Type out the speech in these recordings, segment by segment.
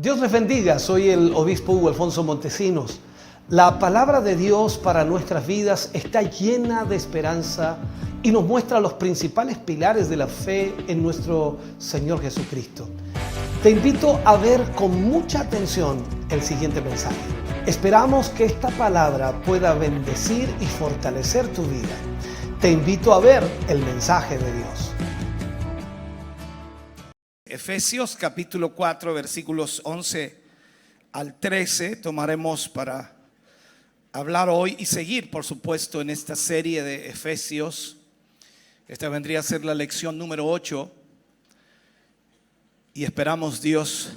Dios les bendiga, soy el obispo Hugo Alfonso Montesinos. La palabra de Dios para nuestras vidas está llena de esperanza y nos muestra los principales pilares de la fe en nuestro Señor Jesucristo. Te invito a ver con mucha atención el siguiente mensaje. Esperamos que esta palabra pueda bendecir y fortalecer tu vida. Te invito a ver el mensaje de Dios. Efesios capítulo 4 versículos 11 al 13 tomaremos para hablar hoy y seguir, por supuesto, en esta serie de Efesios. Esta vendría a ser la lección número 8 y esperamos Dios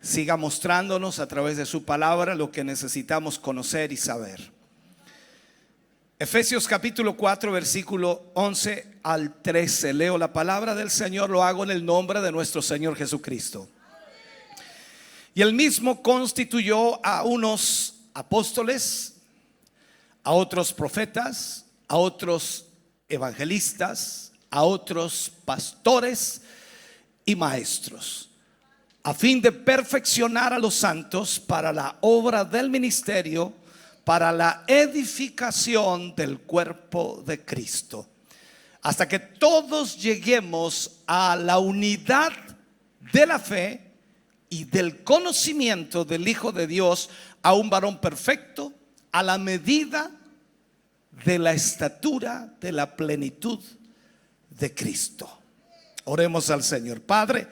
siga mostrándonos a través de su palabra lo que necesitamos conocer y saber. Efesios capítulo 4 versículo 11 al 13. Leo la palabra del Señor, lo hago en el nombre de nuestro Señor Jesucristo. Y él mismo constituyó a unos apóstoles, a otros profetas, a otros evangelistas, a otros pastores y maestros, a fin de perfeccionar a los santos para la obra del ministerio, para la edificación del cuerpo de Cristo, hasta que todos lleguemos a la unidad de la fe y del conocimiento del Hijo de Dios, a un varón perfecto, a la medida de la estatura de la plenitud de Cristo. Oremos al Señor. Padre,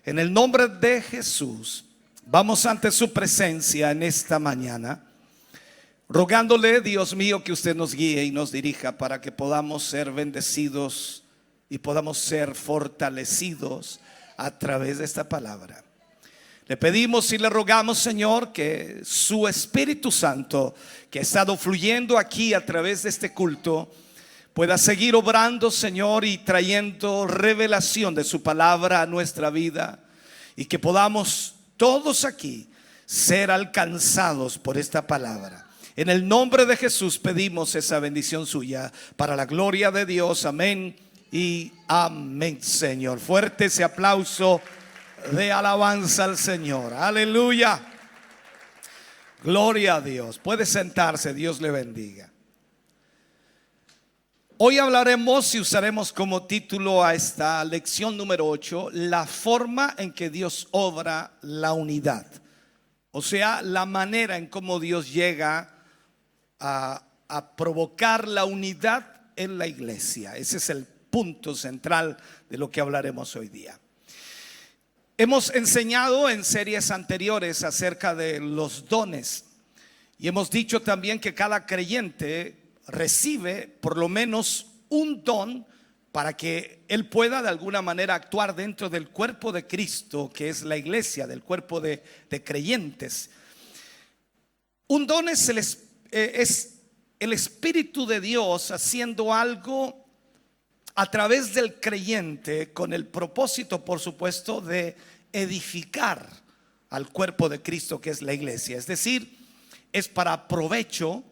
en el nombre de Jesús, vamos ante su presencia en esta mañana, rogándole, Dios mío, que usted nos guíe y nos dirija para que podamos ser bendecidos y podamos ser fortalecidos a través de esta palabra. Le pedimos y le rogamos, Señor, que su Espíritu Santo, que ha estado fluyendo aquí a través de este culto, pueda seguir obrando, Señor, y trayendo revelación de su palabra a nuestra vida, y que podamos todos aquí ser alcanzados por esta palabra. En el nombre de Jesús pedimos esa bendición suya para la gloria de Dios. Amén y amén, Señor. Fuerte ese aplauso de alabanza al Señor. Aleluya. Gloria a Dios. Puede sentarse, Dios le bendiga. Hoy hablaremos y usaremos como título a esta lección número 8, la forma en que Dios obra la unidad. O sea, la manera en cómo Dios llega a provocar la unidad en la iglesia. Ese es el punto central de lo que hablaremos hoy día. Hemos enseñado en series anteriores acerca de los dones y hemos dicho también que cada creyente recibe por lo menos un don para que él pueda de alguna manera actuar dentro del cuerpo de Cristo, que es la iglesia, del cuerpo de creyentes. Un don es el Espíritu de Dios haciendo algo a través del creyente con el propósito, por supuesto, de edificar al cuerpo de Cristo, que es la iglesia. Es decir, es para provecho,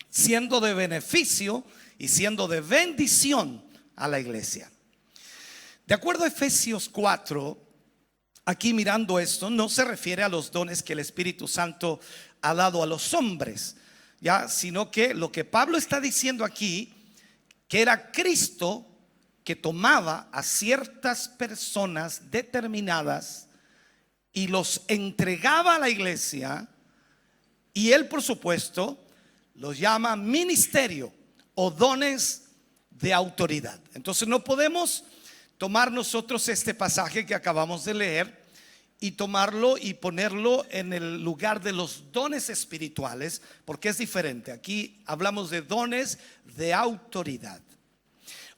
siendo de beneficio y siendo de bendición a la iglesia. De acuerdo a Efesios 4, aquí mirando esto, no se refiere a los dones que el Espíritu Santo ha dado a los hombres, ya, sino que lo que Pablo está diciendo aquí, que era Cristo que tomaba a ciertas personas determinadas y los entregaba a la iglesia, y él, por supuesto, los llama ministerio o dones de autoridad. Entonces no podemos tomar nosotros este pasaje que acabamos de leer y tomarlo y ponerlo en el lugar de los dones espirituales, porque es diferente. Aquí hablamos de dones de autoridad.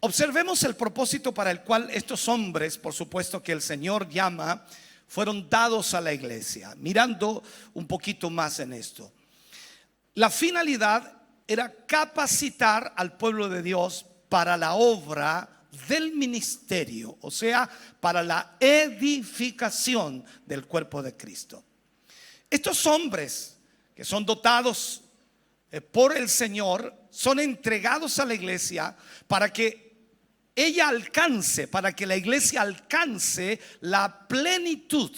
Observemos el propósito para el cual estos hombres, por supuesto que el Señor llama, fueron dados a la iglesia. Mirando un poquito más en esto, la finalidad era capacitar al pueblo de Dios para la obra del ministerio, o sea, para la edificación del cuerpo de Cristo. Estos hombres que son dotados por el Señor son entregados a la iglesia para que ella alcance, para que la iglesia alcance la plenitud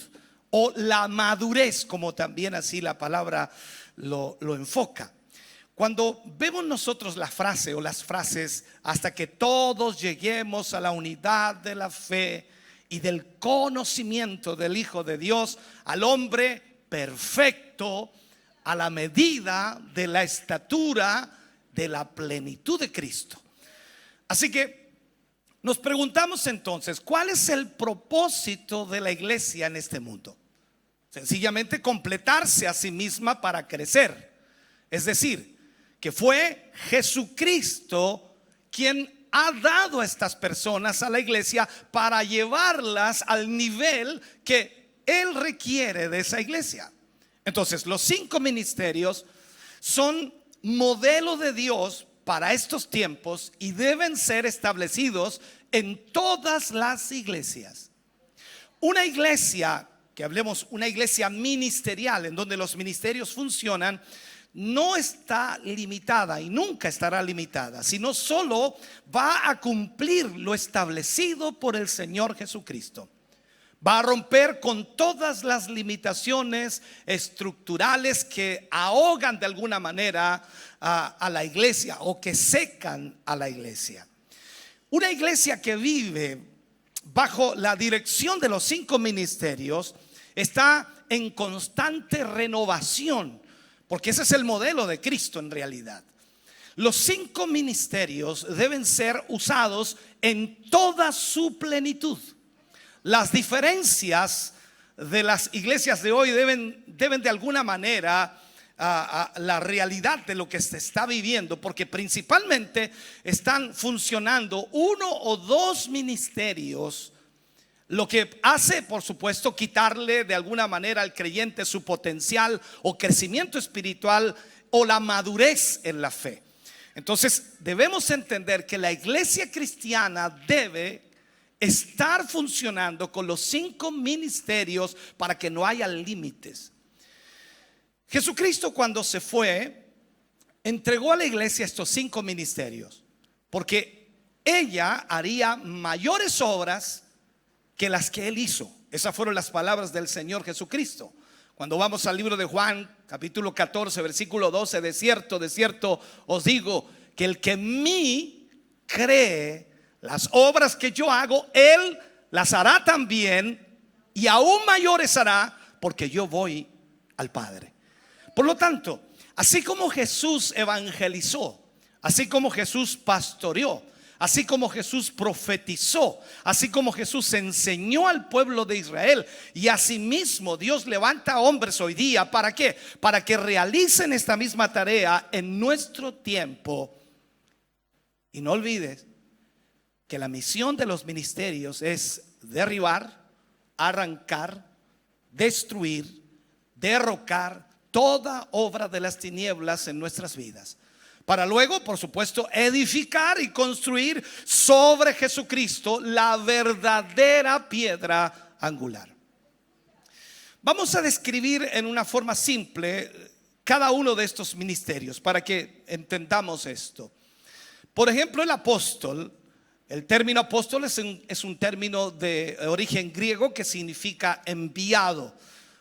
o la madurez, como también así la palabra lo enfoca. Cuando vemos nosotros la frase o las frases, hasta que todos lleguemos a la unidad de la fe y del conocimiento del Hijo de Dios, al hombre perfecto, a la medida de la estatura de la plenitud de Cristo. Así que nos preguntamos entonces, ¿cuál es el propósito de la iglesia en este mundo? Sencillamente completarse a sí misma para crecer. Es decir, que fue Jesucristo quien ha dado a estas personas a la iglesia para llevarlas al nivel que Él requiere de esa iglesia. Entonces, los 5 ministerios son modelo de Dios para estos tiempos y deben ser establecidos en todas las iglesias. Una iglesia, que hablemos una iglesia ministerial, en donde los ministerios funcionan, no está limitada y nunca estará limitada, sino solo va a cumplir lo establecido por el Señor Jesucristo. Va a romper con todas las limitaciones estructurales que ahogan de alguna manera a la iglesia o que secan a la iglesia. Una iglesia que vive bajo la dirección de los 5 ministerios está en constante renovación, porque ese es el modelo de Cristo en realidad. Los 5 ministerios deben ser usados en toda su plenitud. Las diferencias de las iglesias de hoy deben de alguna manera a la realidad de lo que se está viviendo, porque principalmente están funcionando 1 o 2 ministerios, lo que hace, por supuesto, quitarle de alguna manera al creyente su potencial o crecimiento espiritual o la madurez en la fe. Entonces debemos entender que la iglesia cristiana debe estar funcionando con los 5 ministerios para que no haya límites. Jesucristo, cuando se fue, entregó a la iglesia estos 5 ministerios, porque ella haría mayores obras que las que Él hizo. Esas fueron las palabras del Señor Jesucristo. Cuando vamos al libro de Juan, capítulo 14, versículo 12, de cierto os digo que el que en mí cree, las obras que yo hago, Él las hará también, y aún mayores hará, porque yo voy al Padre. Por lo tanto, así como Jesús evangelizó, así como Jesús pastoreó, así como Jesús profetizó, así como Jesús enseñó al pueblo de Israel, y asimismo Dios levanta hombres hoy día, ¿para qué? Para que realicen esta misma tarea en nuestro tiempo. Y no olvides que la misión de los ministerios es derribar, arrancar, destruir, derrocar toda obra de las tinieblas en nuestras vidas, para luego, por supuesto, edificar y construir sobre Jesucristo, la verdadera piedra angular. Vamos a describir en una forma simple cada uno de estos ministerios para que entendamos esto. Por ejemplo, el apóstol. El término apóstol es un término de origen griego que significa enviado,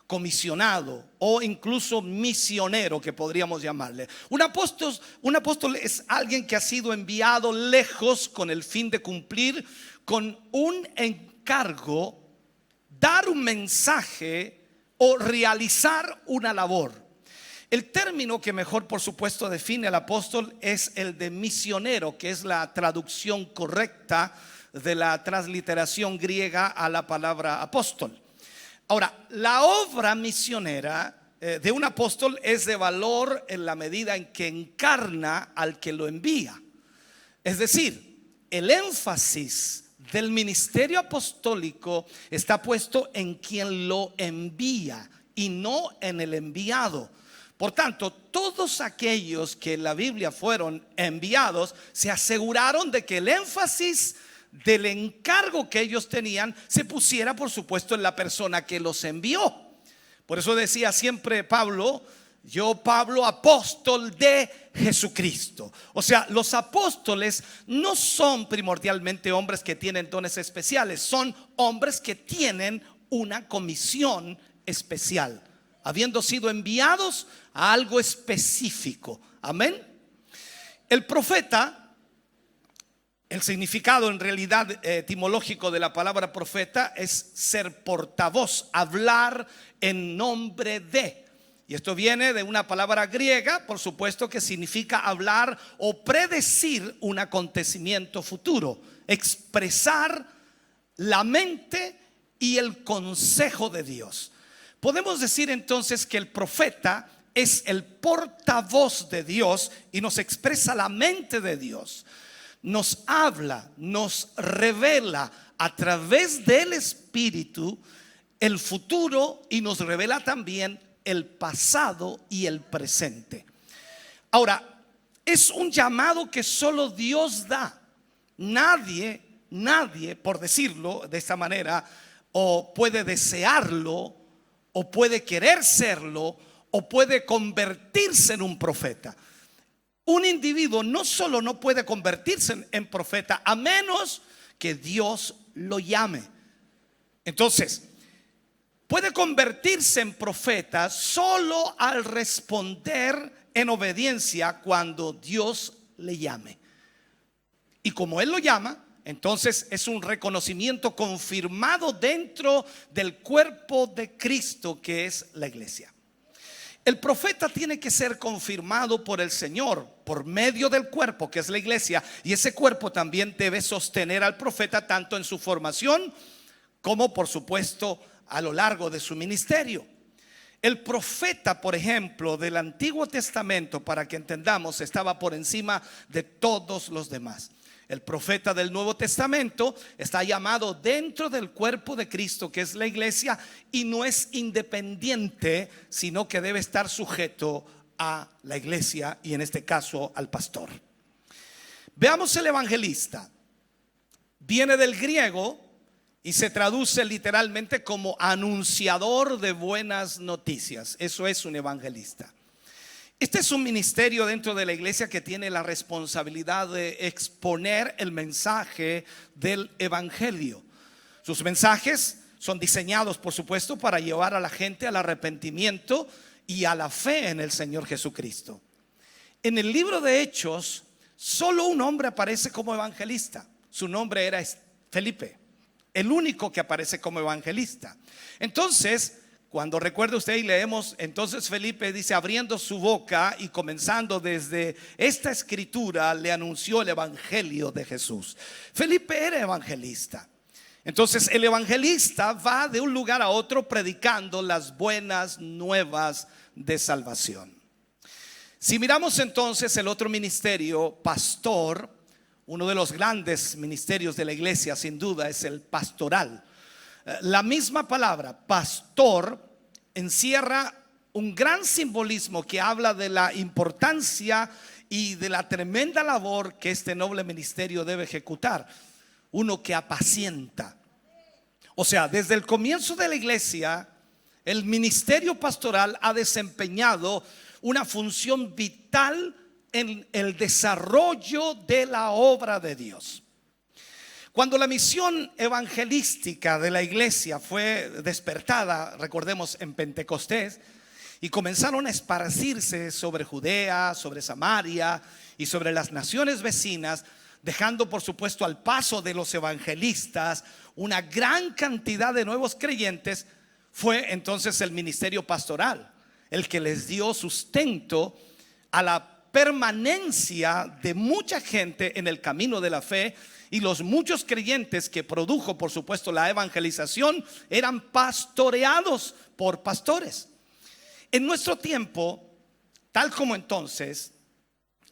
comisionado o incluso misionero, que podríamos llamarle. Un apóstol es alguien que ha sido enviado lejos con el fin de cumplir con un encargo, dar un mensaje o realizar una labor. El término que mejor, por supuesto, define al apóstol es el de misionero, que es la traducción correcta de la transliteración griega a la palabra apóstol. Ahora, la obra misionera de un apóstol es de valor en la medida en que encarna al que lo envía. Es decir, el énfasis del ministerio apostólico está puesto en quien lo envía y no en el enviado. Por tanto, todos aquellos que en la Biblia fueron enviados se aseguraron de que el énfasis del encargo que ellos tenían se pusiera, por supuesto, en la persona que los envió. Por eso decía siempre Pablo: yo, Pablo, apóstol de Jesucristo. O sea, los apóstoles no son primordialmente hombres que tienen dones especiales, son hombres que tienen una comisión especial, habiendo sido enviados a algo específico. Amén. El profeta, el significado en realidad etimológico de la palabra profeta es ser portavoz, hablar en nombre de. Y esto viene de una palabra griega, por supuesto, que significa hablar o predecir un acontecimiento futuro, expresar la mente y el consejo de Dios. Podemos decir entonces que el profeta es el portavoz de Dios y nos expresa la mente de Dios. Nos habla, nos revela a través del Espíritu el futuro y nos revela también el pasado y el presente. Ahora, es un llamado que solo Dios da. Nadie, por decirlo de esta manera, o puede desearlo, o puede querer serlo, o puede convertirse en un profeta. Un individuo no solo no puede convertirse en profeta a menos que Dios lo llame. Entonces, puede convertirse en profeta solo al responder en obediencia cuando Dios le llame. Y como Él lo llama, entonces es un reconocimiento confirmado dentro del cuerpo de Cristo, que es la iglesia. El profeta tiene que ser confirmado por el Señor por medio del cuerpo, que es la iglesia, y ese cuerpo también debe sostener al profeta tanto en su formación como, por supuesto, a lo largo de su ministerio. El profeta, por ejemplo, del Antiguo Testamento, para que entendamos, estaba por encima de todos los demás. El profeta del Nuevo Testamento está llamado dentro del cuerpo de Cristo, que es la iglesia, y no es independiente, sino que debe estar sujeto a la iglesia y en este caso al pastor. Veamos el evangelista. Viene del griego y se traduce literalmente como anunciador de buenas noticias. Eso es un evangelista. Este es un ministerio dentro de la iglesia que tiene la responsabilidad de exponer el mensaje del evangelio. Sus mensajes son diseñados, por supuesto, para llevar a la gente al arrepentimiento y a la fe en el Señor Jesucristo. En el libro de Hechos, solo un hombre aparece como evangelista. Su nombre era Felipe, el único que aparece como evangelista. Entonces, cuando recuerda usted y leemos, entonces Felipe dice, abriendo su boca y comenzando desde esta escritura, le anunció el evangelio de Jesús. Felipe era evangelista. Entonces el evangelista va de un lugar a otro predicando las buenas nuevas de salvación. Si miramos entonces el otro ministerio, pastor, uno de los grandes ministerios de la iglesia sin duda es el pastoral. La misma palabra pastor encierra un gran simbolismo que habla de la importancia y de la tremenda labor que este noble ministerio debe ejecutar. Uno que apacienta. O sea, desde el comienzo de la iglesia, el ministerio pastoral ha desempeñado una función vital en el desarrollo de la obra de Dios. Cuando la misión evangelística de la iglesia fue despertada, recordemos en Pentecostés, y comenzaron a esparcirse sobre Judea, sobre Samaria y sobre las naciones vecinas, dejando por supuesto al paso de los evangelistas una gran cantidad de nuevos creyentes, fue entonces el ministerio pastoral el que les dio sustento a la permanencia de mucha gente en el camino de la fe. Y los muchos creyentes que produjo, por supuesto, la evangelización eran pastoreados por pastores. En nuestro tiempo, tal como entonces,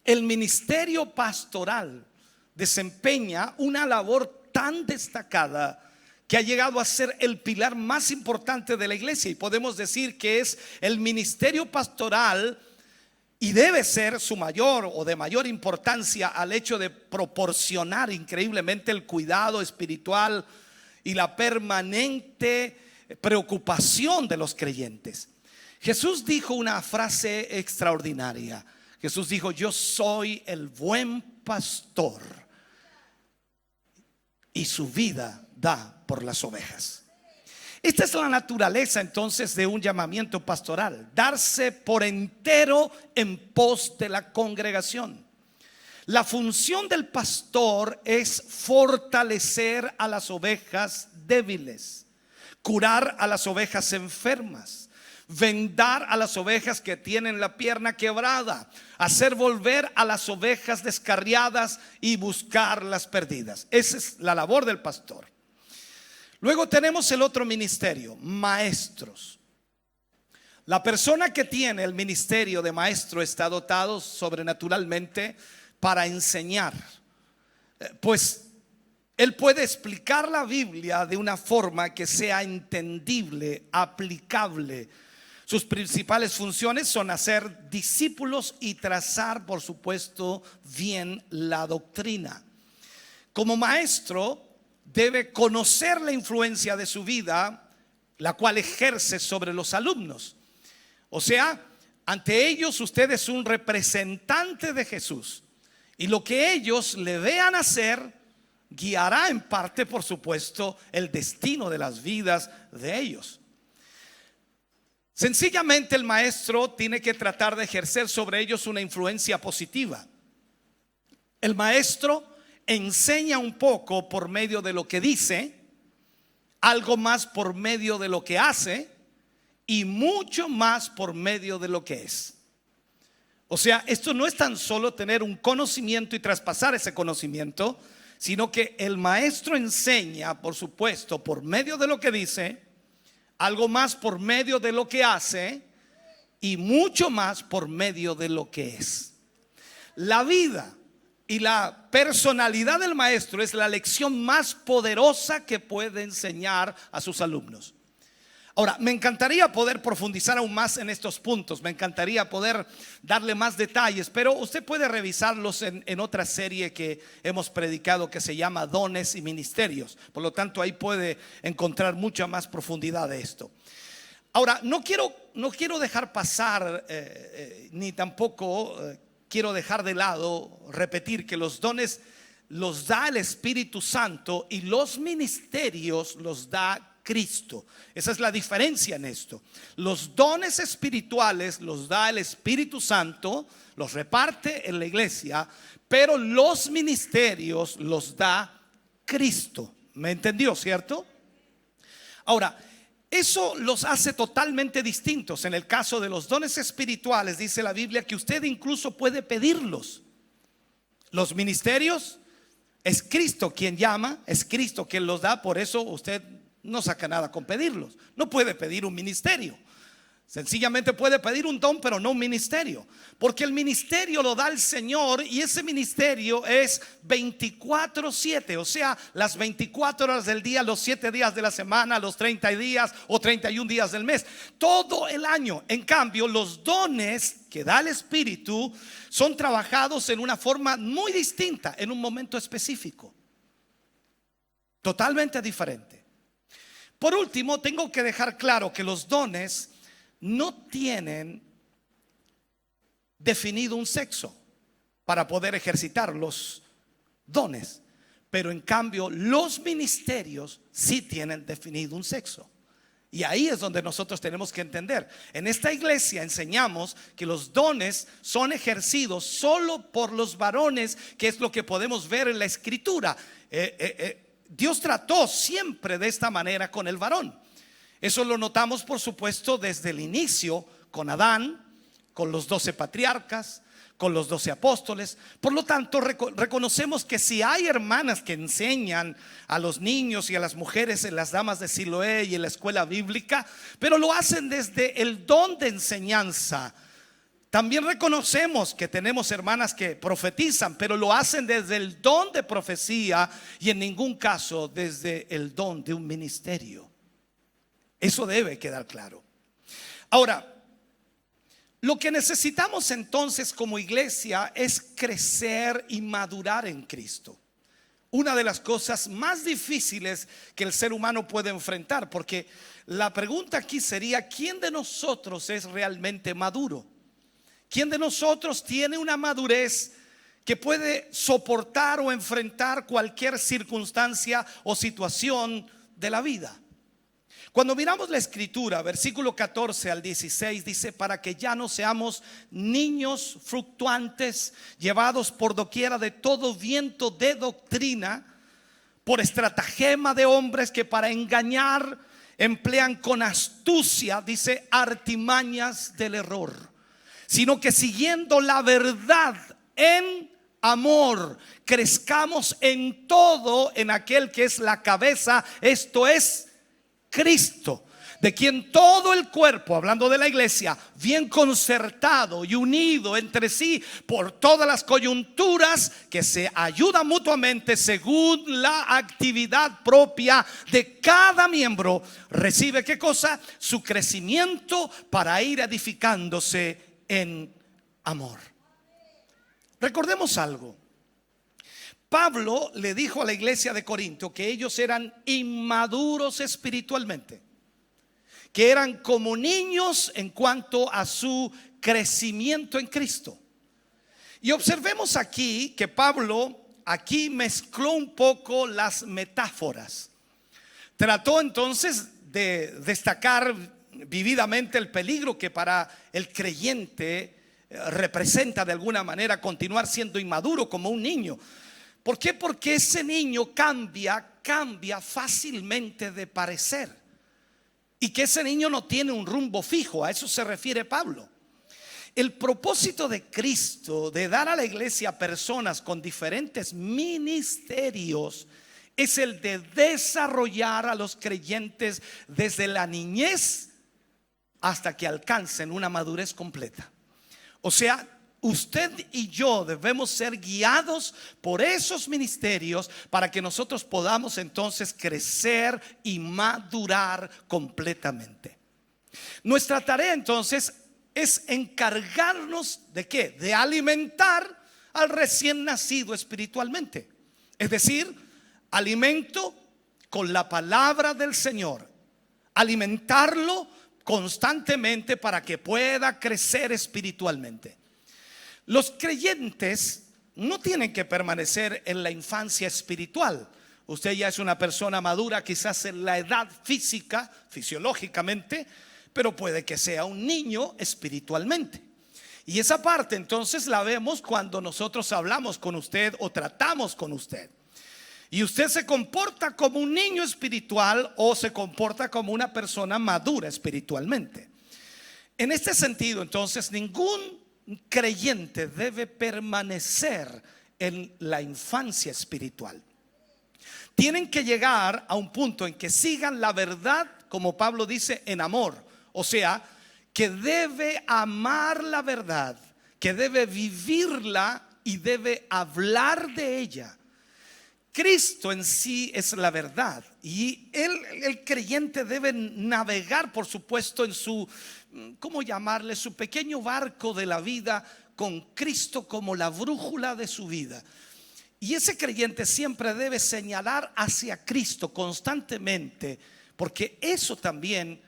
el ministerio pastoral desempeña una labor tan destacada que ha llegado a ser el pilar más importante de la iglesia. Y podemos decir que es el ministerio pastoral, y debe ser su mayor o de mayor importancia al hecho de proporcionar increíblemente el cuidado espiritual y la permanente preocupación de los creyentes. Jesús dijo una frase extraordinaria. Jesús dijo: yo soy el buen pastor y su vida da por las ovejas. Esta es la naturaleza entonces de un llamamiento pastoral: darse por entero en pos de la congregación. La función del pastor es fortalecer a las ovejas débiles, curar a las ovejas enfermas, vendar a las ovejas que tienen la pierna quebrada, hacer volver a las ovejas descarriadas y buscar las perdidas. Esa es la labor del pastor. Luego tenemos el otro ministerio: maestros. La persona que tiene el ministerio de maestro está dotado sobrenaturalmente para enseñar, pues él puede explicar la Biblia de una forma que sea entendible, aplicable. Sus principales funciones son hacer discípulos y trazar, por supuesto, bien la doctrina. Como maestro debe conocer la influencia de su vida, la cual ejerce sobre los alumnos. O sea, ante ellos usted es un representante de Jesús, y lo que ellos le vean hacer guiará en parte, por supuesto, el destino de las vidas de ellos. Sencillamente el maestro tiene que tratar de ejercer sobre ellos una influencia positiva. El maestro enseña un poco por medio de lo que dice, algo más por medio de lo que hace y mucho más por medio de lo que es. O sea, esto no es tan solo tener un conocimiento y traspasar ese conocimiento, sino que el maestro enseña, por supuesto, por medio de lo que dice, algo más por medio de lo que hace y mucho más por medio de lo que es. La vida y la personalidad del maestro es la lección más poderosa que puede enseñar a sus alumnos. Ahora, me encantaría poder profundizar aún más en estos puntos, me encantaría poder darle más detalles, pero usted puede revisarlos en otra serie que hemos predicado que se llama Dones y Ministerios. Por lo tanto, ahí puede encontrar mucha más profundidad de esto. Ahora, no quiero dejar pasar, ni tampoco quiero dejar de lado, repetir que los dones los da el Espíritu Santo y los ministerios los da Cristo. Esa es la diferencia en esto. Los dones espirituales los da el Espíritu Santo, los reparte en la iglesia, pero los ministerios los da Cristo. ¿Me entendió, cierto? Ahora, eso los hace totalmente distintos. En el caso de los dones espirituales, dice la Biblia que usted incluso puede pedirlos. Los ministerios, es Cristo quien llama, es Cristo quien los da, por eso usted no saca nada con pedirlos. No puede pedir un ministerio. Sencillamente puede pedir un don, pero no un ministerio, porque el ministerio lo da el Señor y ese ministerio es 24/7, o sea, las 24 horas del día, los 7 días de la semana, los 30 días o 31 días del mes, todo el año. En cambio, los dones que da el Espíritu son trabajados en una forma muy distinta, en un momento específico, totalmente diferente. Por último, tengo que dejar claro que los dones no tienen definido un sexo para poder ejercitar los dones, pero en cambio los ministerios sí tienen definido un sexo. Y ahí es donde nosotros tenemos que entender. En esta iglesia enseñamos que los dones son ejercidos solo por los varones, que es lo que podemos ver en la Escritura. Dios trató siempre de esta manera con el varón. Eso lo notamos, por supuesto, desde el inicio con Adán, con los 12 patriarcas, con los 12 apóstoles. Por lo tanto, reconocemos que si hay hermanas que enseñan a los niños y a las mujeres en las damas de Siloé y en la escuela bíblica, pero lo hacen desde el don de enseñanza. También reconocemos que tenemos hermanas que profetizan, pero lo hacen desde el don de profecía y en ningún caso desde el don de un ministerio. Eso debe quedar claro. Ahora, lo que necesitamos entonces como iglesia es crecer y madurar en Cristo. Una de las cosas más difíciles que el ser humano puede enfrentar, porque la pregunta aquí sería: ¿quién de nosotros es realmente maduro? ¿Quién de nosotros tiene una madurez que puede soportar o enfrentar cualquier circunstancia o situación de la vida? Cuando miramos la escritura, versículo 14 al 16 dice: para que ya no seamos niños fluctuantes, llevados por doquiera de todo viento de doctrina, por estratagema de hombres que para engañar emplean con astucia, dice, artimañas del error, sino que siguiendo la verdad en amor, crezcamos en todo en aquel que es la cabeza, esto es Cristo, de quien todo el cuerpo, hablando de la iglesia, bien concertado y unido entre sí por todas las coyunturas, que se ayuda mutuamente según la actividad propia de cada miembro, recibe ¿qué cosa? Su crecimiento para ir edificándose en amor. Recordemos algo. Pablo le dijo a la iglesia de Corinto que ellos eran inmaduros espiritualmente, que eran como niños en cuanto a su crecimiento en Cristo. Y observemos aquí que Pablo aquí mezcló un poco las metáforas. Trató entonces de destacar vividamente el peligro que para el creyente representa de alguna manera continuar siendo inmaduro como un niño. ¿Por qué? Porque ese niño cambia fácilmente de parecer, y que ese niño no tiene un rumbo fijo. A eso se refiere Pablo. El propósito de Cristo de dar a la iglesia personas con diferentes ministerios es el de desarrollar a los creyentes desde la niñez hasta que alcancen una madurez completa. O sea, usted y yo debemos ser guiados por esos ministerios para que nosotros podamos entonces crecer y madurar completamente. Nuestra tarea entonces es encargarnos ¿de qué? De alimentar al recién nacido espiritualmente. Es decir, alimento con la palabra del Señor. Alimentarlo constantemente para que pueda crecer espiritualmente. Los creyentes no tienen que permanecer en la infancia espiritual. Usted ya es una persona madura, quizás en la edad física, fisiológicamente, pero puede que sea un niño espiritualmente. Y esa parte entonces la vemos cuando nosotros hablamos con usted o tratamos con usted. Y usted se comporta como un niño espiritual o se comporta como una persona madura espiritualmente. En este sentido, entonces, ningún creyente debe permanecer en la infancia espiritual. Tienen que llegar a un punto en que sigan la verdad, como Pablo dice, en amor. O sea, que debe amar la verdad, que debe vivirla y debe hablar de ella. Cristo en sí es la verdad, y el creyente debe navegar, por supuesto, en su, ¿cómo llamarle?, su pequeño barco de la vida, con Cristo como la brújula de su vida. Y ese creyente siempre debe señalar hacia Cristo constantemente, porque eso también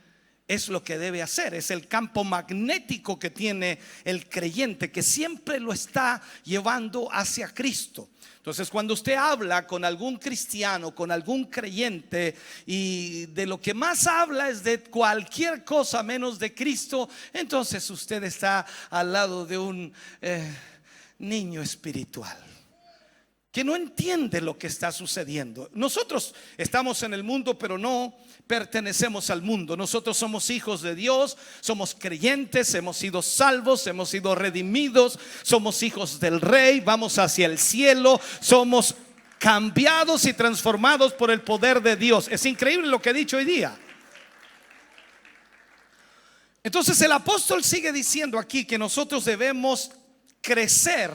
es lo que debe hacer. Es el campo magnético que tiene el creyente, que siempre lo está llevando hacia Cristo. Entonces, cuando usted habla con algún cristiano, con algún creyente, y de lo que más habla es de cualquier cosa menos de Cristo, entonces usted está al lado de un niño espiritual que no entiende lo que está sucediendo. Nosotros estamos en el mundo, pero no pertenecemos al mundo. Nosotros somos hijos de Dios, somos creyentes, hemos sido salvos, hemos sido redimidos, somos hijos del Rey, vamos hacia el cielo, somos cambiados y transformados por el poder de Dios. Es increíble lo que he dicho hoy día. Entonces el apóstol sigue diciendo aquí que nosotros debemos crecer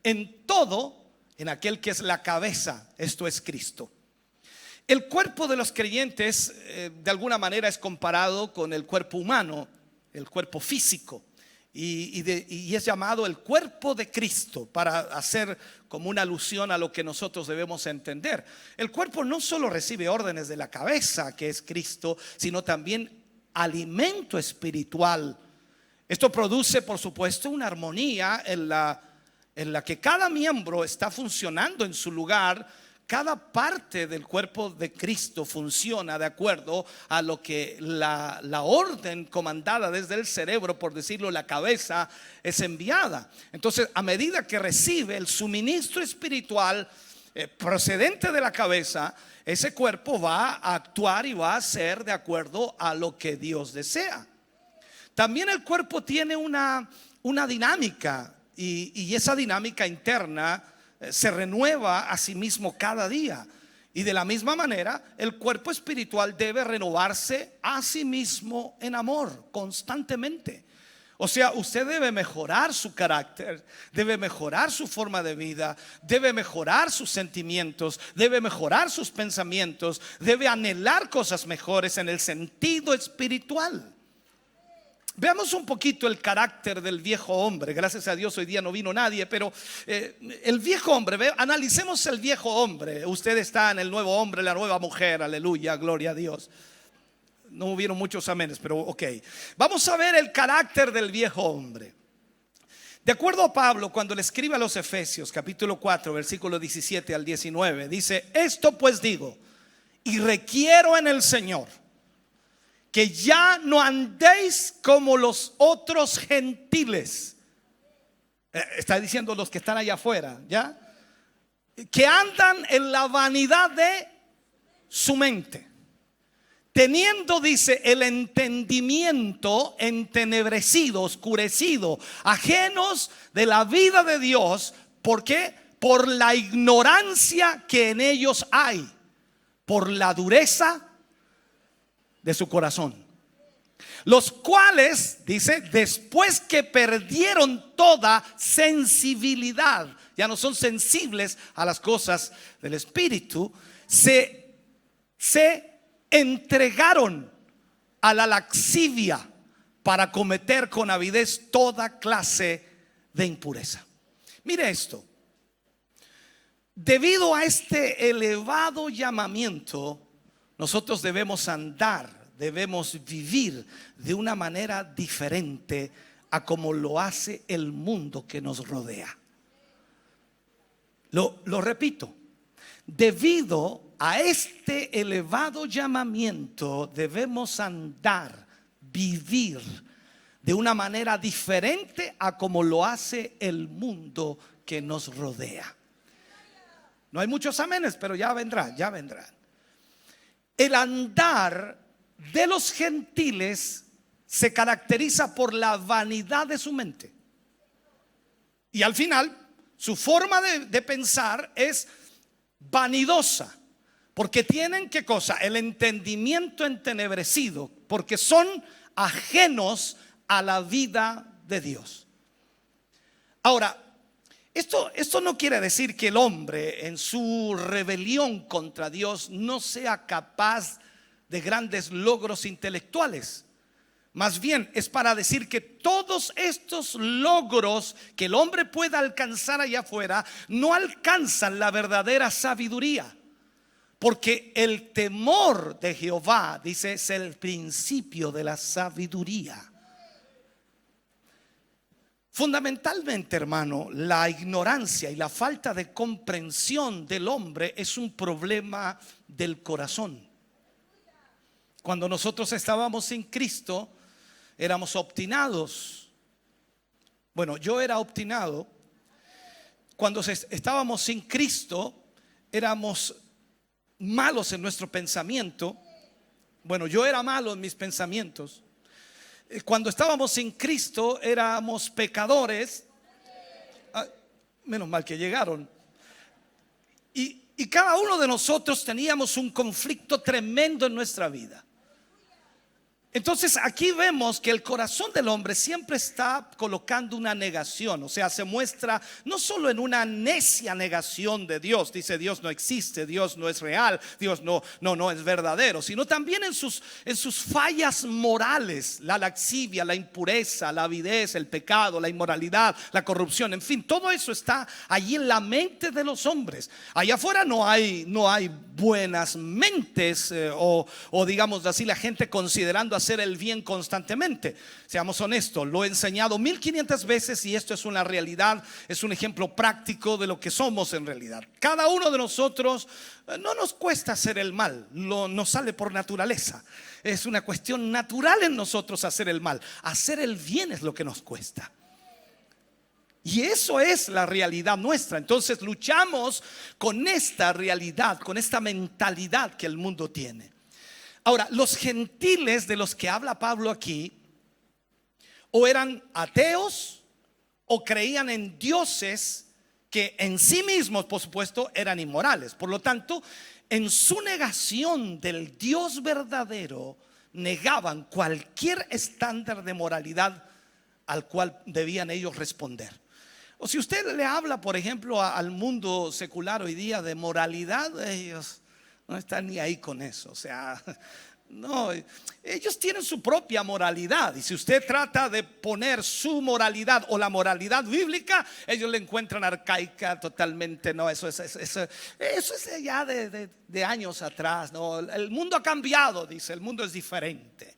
en todo en aquel que es la cabeza, esto es Cristo. El cuerpo de los creyentes de alguna manera es comparado con el cuerpo humano, el cuerpo físico, y es llamado el cuerpo de Cristo, para hacer como una alusión a lo que nosotros debemos entender. El cuerpo no solo recibe órdenes de la cabeza, que es Cristo, sino también alimento espiritual. Esto produce, por supuesto, una armonía en la que cada miembro está funcionando en su lugar cada parte del cuerpo de Cristo funciona de acuerdo a lo que la orden comandada desde el cerebro, por decirlo, la cabeza, es enviada. Entonces, a medida que recibe el suministro espiritual procedente de la cabeza, ese cuerpo va a actuar y va a hacer de acuerdo a lo que Dios desea. También el cuerpo tiene una dinámica y esa dinámica interna se renueva a sí mismo cada día. Y de la misma manera, el cuerpo espiritual debe renovarse a sí mismo en amor constantemente. O sea, usted debe mejorar su carácter, debe mejorar su forma de vida, debe mejorar sus sentimientos, debe mejorar sus pensamientos, debe anhelar cosas mejores en el sentido espiritual. Veamos un poquito el carácter del viejo hombre. Gracias a Dios hoy día no vino nadie, pero el viejo hombre, analicemos el viejo hombre. Usted está en el nuevo hombre, la nueva mujer, aleluya, gloria a Dios. No hubieron muchos amenes, pero ok. Vamos a ver el carácter del viejo hombre. De acuerdo a Pablo, cuando le escribe a los Efesios, capítulo 4, versículo 17 al 19, dice: esto pues digo, y requiero en el Señor, que ya no andéis como los otros gentiles. Está diciendo los que están allá afuera, ¿ya? Que andan en la vanidad de su mente, teniendo, dice, el entendimiento entenebrecido, oscurecido, ajenos de la vida de Dios. ¿Por qué? Por la ignorancia que en ellos hay, por la dureza de su corazón, los cuales, dice, después que perdieron toda sensibilidad, ya no son sensibles a las cosas del espíritu, se entregaron a la lascivia para cometer con avidez toda clase de impureza. Mire esto: debido a este elevado llamamiento, nosotros debemos andar, debemos vivir de una manera diferente a como lo hace el mundo que nos rodea. Lo repito, debido a este elevado llamamiento debemos andar, vivir de una manera diferente a como lo hace el mundo que nos rodea. No hay muchos amenes, pero ya vendrán, ya vendrán. El andar de los gentiles se caracteriza por la vanidad de su mente. Y al final, su forma de pensar es vanidosa, porque tienen, ¿qué cosa? El entendimiento entenebrecido, porque son ajenos a la vida de Dios. Ahora, esto no quiere decir que el hombre en su rebelión contra Dios no sea capaz de grandes logros intelectuales. Más bien es para decir que todos estos logros que el hombre pueda alcanzar allá afuera no alcanzan la verdadera sabiduría, porque el temor de Jehová, dice, es el principio de la sabiduría. Fundamentalmente, hermano, la ignorancia y la falta de comprensión del hombre es un problema del corazón. Cuando nosotros estábamos sin Cristo, éramos obstinados. Bueno, yo era obstinado. Cuando estábamos sin Cristo, éramos malos en nuestro pensamiento. Bueno, yo era malo en mis pensamientos. Cuando estábamos sin Cristo éramos pecadores. Menos mal que llegaron. Y cada uno de nosotros teníamos un conflicto tremendo en nuestra vida. Entonces aquí vemos que el corazón del hombre siempre está colocando una negación, o sea, se muestra no solo en una necia negación de Dios, dice Dios no existe, Dios no es real, Dios no es verdadero, sino también en sus fallas morales, la lascivia, la impureza, la avidez, el pecado, la inmoralidad, la corrupción, en fin, todo eso está allí en la mente de los hombres. Allá afuera no hay buenas mentes o digamos así, la gente considerando a hacer el bien constantemente. Seamos honestos, lo he enseñado 1500 veces y esto es una realidad, es un ejemplo práctico de lo que somos en realidad. Cada uno de nosotros no nos cuesta hacer el mal, nos sale por naturaleza. Es una cuestión natural en nosotros hacer el mal. Hacer el bien es lo que nos cuesta. Y eso es la realidad nuestra. Entonces luchamos con esta realidad, con esta mentalidad que el mundo tiene. Ahora, los gentiles de los que habla Pablo aquí, o eran ateos o creían en dioses que en sí mismos, por supuesto, eran inmorales. Por lo tanto, en su negación del Dios verdadero, negaban cualquier estándar de moralidad al cual debían ellos responder. O si usted le habla, por ejemplo, al mundo secular hoy día de moralidad, ellos no están ni ahí con eso. O sea, no, ellos tienen su propia moralidad. Y si usted trata de poner su moralidad o la moralidad bíblica, ellos le encuentran arcaica totalmente. No, eso es ya de años atrás. No, el mundo ha cambiado, dice, el mundo es diferente.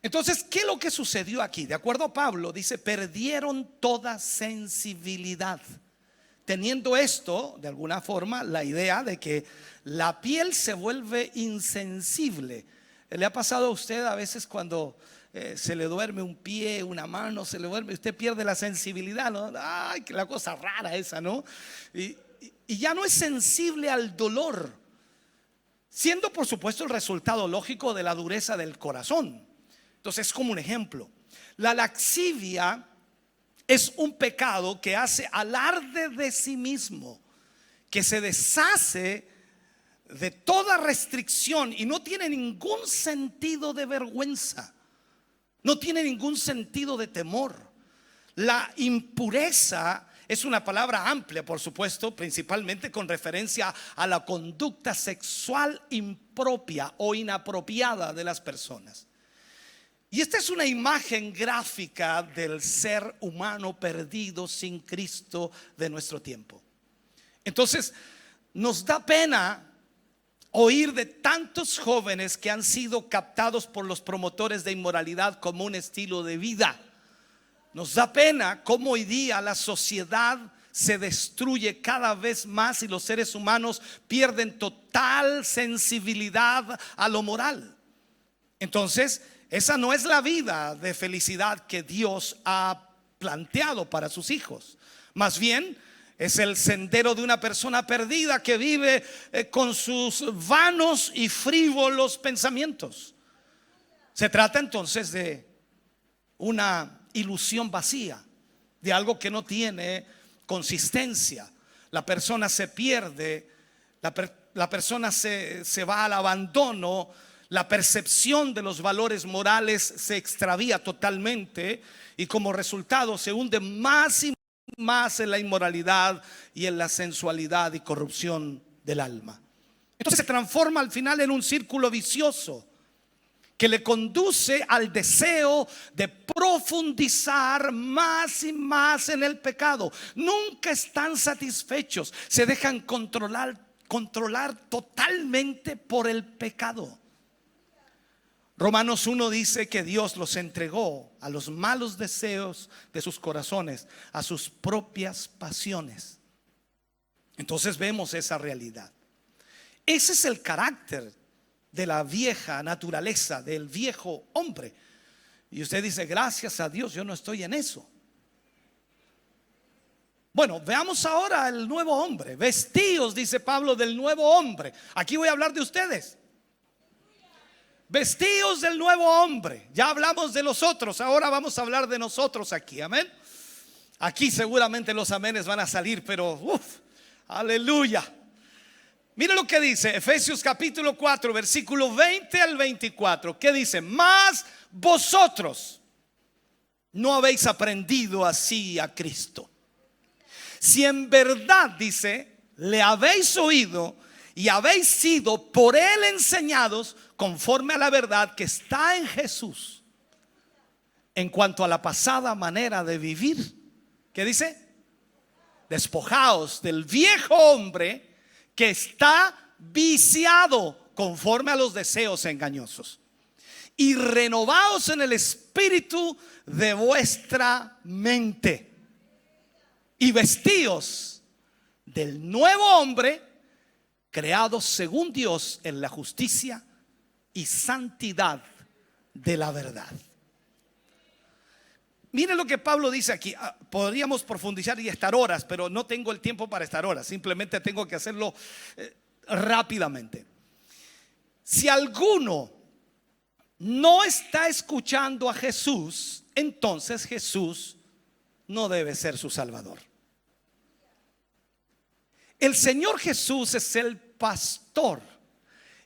Entonces, ¿qué es lo que sucedió aquí? De acuerdo a Pablo, dice, perdieron toda sensibilidad. Teniendo esto, de alguna forma, la idea de que la piel se vuelve insensible. ¿Le ha pasado a usted a veces cuando se le duerme un pie, una mano, se le duerme, usted pierde la sensibilidad, ¿no? Ay, que la cosa rara esa, ¿no? Y ya no es sensible al dolor, siendo por supuesto el resultado lógico de la dureza del corazón. Entonces es como un ejemplo. La laxivia es un pecado que hace alarde de sí mismo, que se deshace de toda restricción y no tiene ningún sentido de vergüenza, no tiene ningún sentido de temor. La impureza es una palabra amplia, por supuesto, principalmente con referencia a la conducta sexual impropia o inapropiada de las personas. Y esta es una imagen gráfica del ser humano perdido sin Cristo de nuestro tiempo. Entonces, nos da pena oír de tantos jóvenes que han sido captados por los promotores de inmoralidad como un estilo de vida. Nos da pena cómo hoy día la sociedad se destruye cada vez más y los seres humanos pierden total sensibilidad a lo moral. Entonces, esa no es la vida de felicidad que Dios ha planteado para sus hijos. Más bien es el sendero de una persona perdida que vive con sus vanos y frívolos pensamientos. Se trata entonces de una ilusión vacía, de algo que no tiene consistencia. La persona se pierde, la persona se va al abandono. La percepción de los valores morales se extravía totalmente y como resultado se hunde más y más en la inmoralidad y en la sensualidad y corrupción del alma. Entonces se transforma al final en un círculo vicioso que le conduce al deseo de profundizar más y más en el pecado. Nunca están satisfechos, se dejan controlar totalmente por el pecado. Romanos 1 dice que Dios los entregó a los malos deseos de sus corazones, a sus propias pasiones. Entonces vemos esa realidad. Ese es el carácter de la vieja naturaleza, del viejo hombre. Y usted dice, gracias a Dios, yo no estoy en eso. Bueno, veamos ahora el nuevo hombre. Vestíos, dice Pablo, del nuevo hombre. Aquí voy a hablar de ustedes. Vestíos del nuevo hombre. Ya hablamos de los otros, ahora vamos a hablar de nosotros aquí, amén. Aquí seguramente los amenes van a salir, pero aleluya. Mire lo que dice Efesios capítulo 4 versículo 20 al 24. ¿Qué dice? Mas vosotros no habéis aprendido así a Cristo, si en verdad, dice, le habéis oído y habéis sido por él enseñados conforme a la verdad que está en Jesús. En cuanto a la pasada manera de vivir, ¿qué dice? Despojaos del viejo hombre que está viciado conforme a los deseos engañosos, y renovaos en el espíritu de vuestra mente y vestíos del nuevo hombre, creado según Dios en la justicia y santidad de la verdad. Miren lo que Pablo dice aquí. Podríamos profundizar y estar horas, pero no tengo el tiempo para estar horas. Simplemente tengo que hacerlo rápidamente. Si alguno no está escuchando a Jesús, entonces Jesús no debe ser su Salvador. El Señor Jesús es el pastor,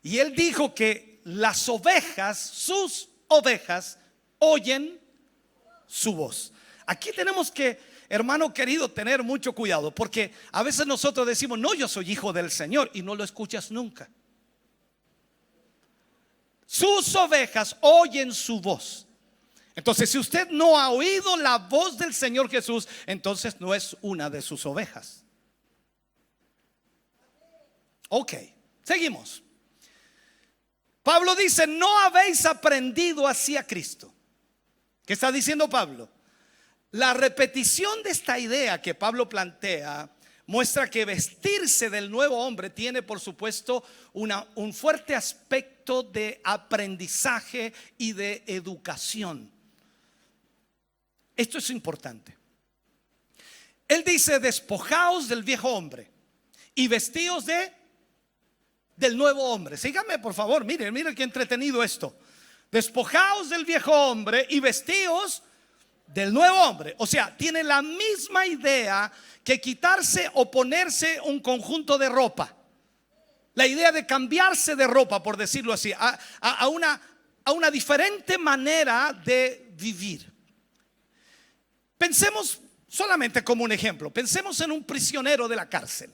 y Él dijo que las ovejas, sus ovejas, oyen su voz. Aquí tenemos que, hermano querido, tener mucho cuidado, porque a veces nosotros decimos: no, yo soy hijo del Señor, y no lo escuchas nunca. Sus ovejas oyen su voz. Entonces, si usted no ha oído la voz del Señor Jesús, entonces no es una de sus ovejas. Ok, seguimos. Pablo dice: no habéis aprendido así a Cristo. ¿Qué está diciendo Pablo? La repetición de esta idea que Pablo plantea muestra que vestirse del nuevo hombre tiene, por supuesto, un fuerte aspecto de aprendizaje y de educación. Esto es importante. Él dice: despojaos del viejo hombre y vestíos del nuevo hombre. Síganme, por favor. Miren qué entretenido esto. Despojaos del viejo hombre y vestíos del nuevo hombre. O sea, tiene la misma idea que quitarse o ponerse un conjunto de ropa. La idea de cambiarse de ropa, por decirlo así, a una diferente manera de vivir. Pensemos solamente como un ejemplo. Pensemos en un prisionero de la cárcel.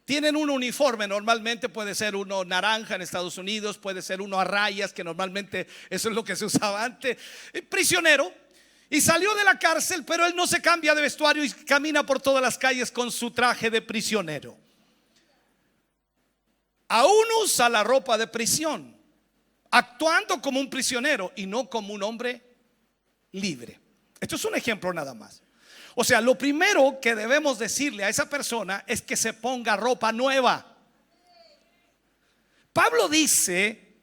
Tienen un uniforme, normalmente puede ser uno naranja en Estados Unidos, puede ser uno a rayas, que normalmente eso es lo que se usaba antes. Prisionero, y salió de la cárcel, pero él no se cambia de vestuario y camina por todas las calles con su traje de prisionero. Aún usa la ropa de prisión, actuando como un prisionero y no como un hombre libre. Esto es un ejemplo nada más. O sea, lo primero que debemos decirle a esa persona es que se ponga ropa nueva. Pablo dice